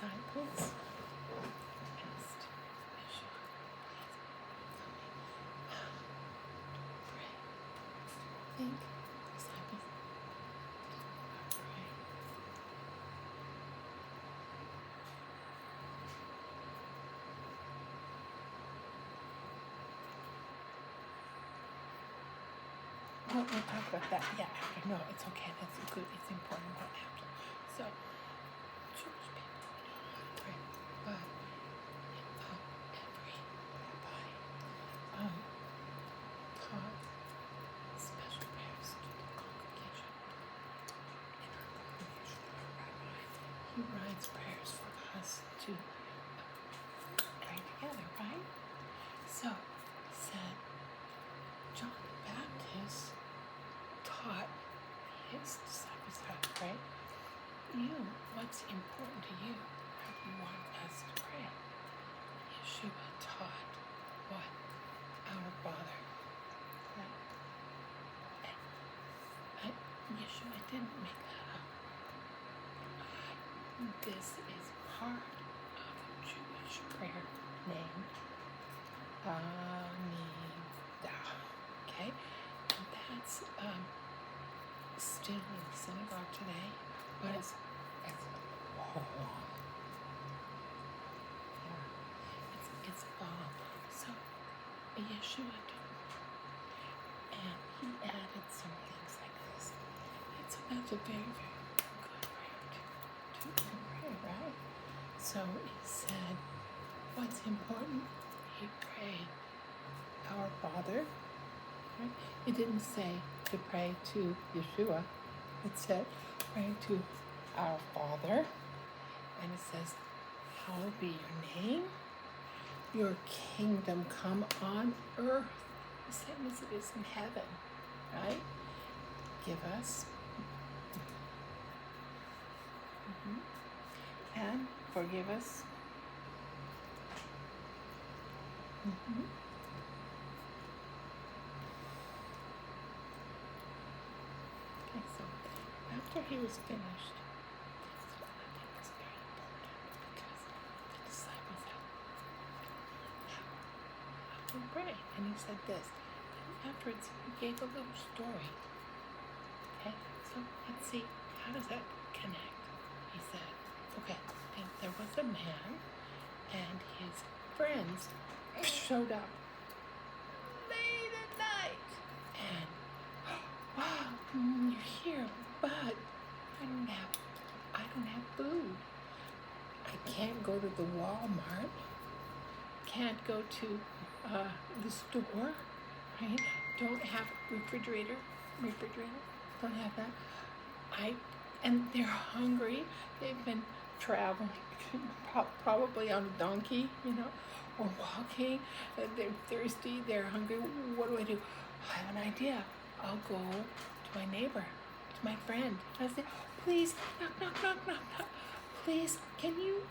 disciples asked Yeshua, pray. Think disciples pray. We'll talk about that. Yeah, after. No, it's okay. That's good. It's important. But after. So, Jewish people know how to pray, but every rabbi taught special prayers to the congregation. In our congregation, our rabbi, he writes prayers for us to pray together, right? So, he said, John the Baptist taught his disciples how to pray. What's important to you? How do you want us to pray? Yeshua taught what? Our Father. Right? Yeshua didn't make that up. This is part of a Jewish prayer named Amidah. Okay? And that's still in the synagogue today, but it's long. Yeah. It's long. So Yeshua did, and he added some things like this. And so that's a very, very good prayer to pray, right? So he said, what's important? He prayed, Our Father. Right? It didn't say to pray to Yeshua. It said, pray to our Father. And it says, hallowed be your name. Your kingdom come on earth, the same as it is in heaven. Right? Give us. And forgive us. Okay, so after he was finished, this one I think was very important because the disciples had how to pray. And he said this. And afterwards, he gave a little story. Okay, so let's see, how does that connect? He said, okay, there was a man and his friends showed up late at night. And, wow, you're here, but I don't have food. I can't go to the Walmart. Can't go to the store. Right? Don't have refrigerator. Don't have that. And they're hungry. They've been traveling, probably on a donkey, or walking. They're thirsty. They're hungry. What do? I have an idea. I'll go to my neighbor, to my friend. I say, please, knock. Please, can you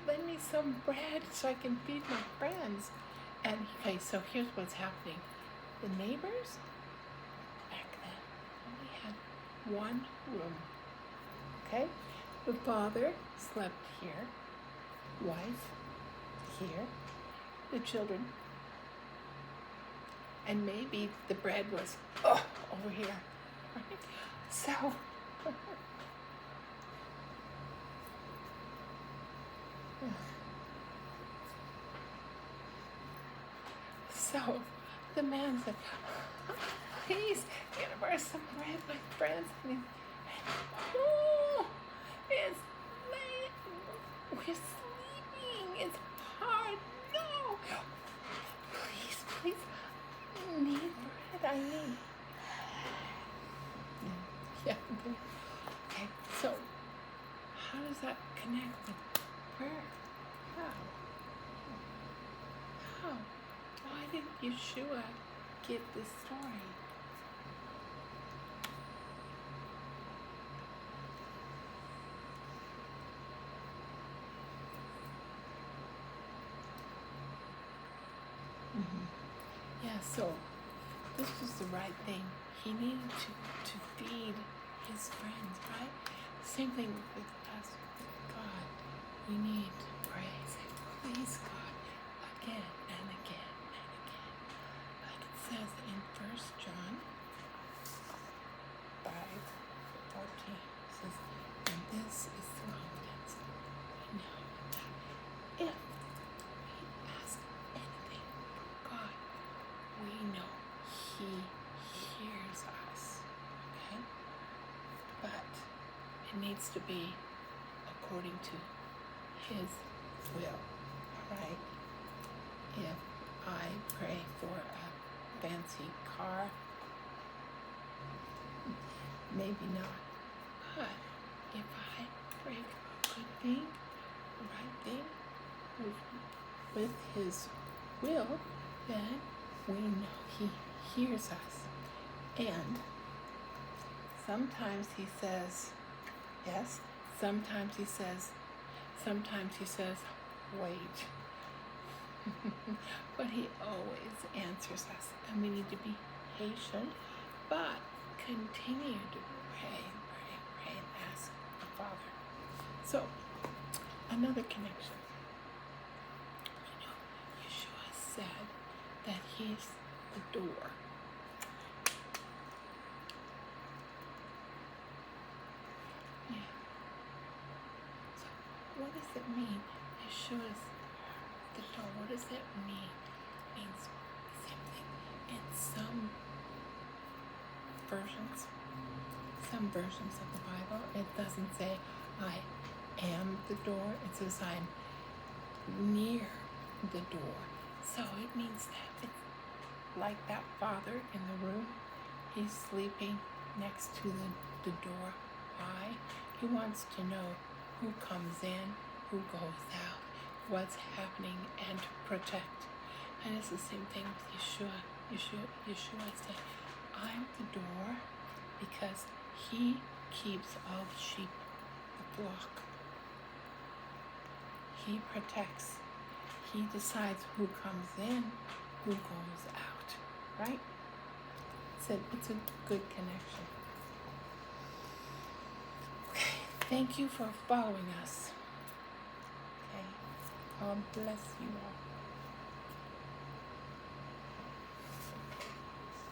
lend me some bread so I can feed my friends? And okay, so here's what's happening. The neighbors back then only had one room. Okay? The father slept here, wife here, the children, and maybe the bread was over here. Right? So the man said, please, can I borrow some bread, my friends? And it's late. We're sleeping. It's hard. No. Please. I need bread. I need. Yeah. Okay. So, how does that connect with prayer? How? Why did Yeshua give this story? Yeah, so this was the right thing. He needed to feed his friends, right? Same thing with us, with God. we need to pray, say, please God, again and again and again. Like it says in 1 John 5:14, it says, and this is the confidence we know that if we ask anything from God, we know He hears us. Okay? But it needs to be according to His will. Alright? If I pray for a fancy car, maybe not. But if I pray for a good thing, the right thing, with His will, then we know He hears us. And sometimes He says yes, sometimes He says wait. But He always answers us, and we need to be patient, but continue to pray and ask the Father. So, another connection. You know, Yeshua said that He's the door. Yeah. So, what does it mean? Yeshua's the door. What does that mean? It means the same thing in some versions of the Bible. It doesn't say I am the door. It says I'm near the door. So it means that it's like that father in the room. He's sleeping next to the door. Why? He wants to know who comes in, who goes out, what's happening, and to protect. And it's the same thing with Yeshua. Yeshua said, I'm the door because He keeps all the sheep, the flock. He protects. He decides who comes in, who goes out, right? It's a good connection. Okay, thank you for following us. Okay, God bless you all.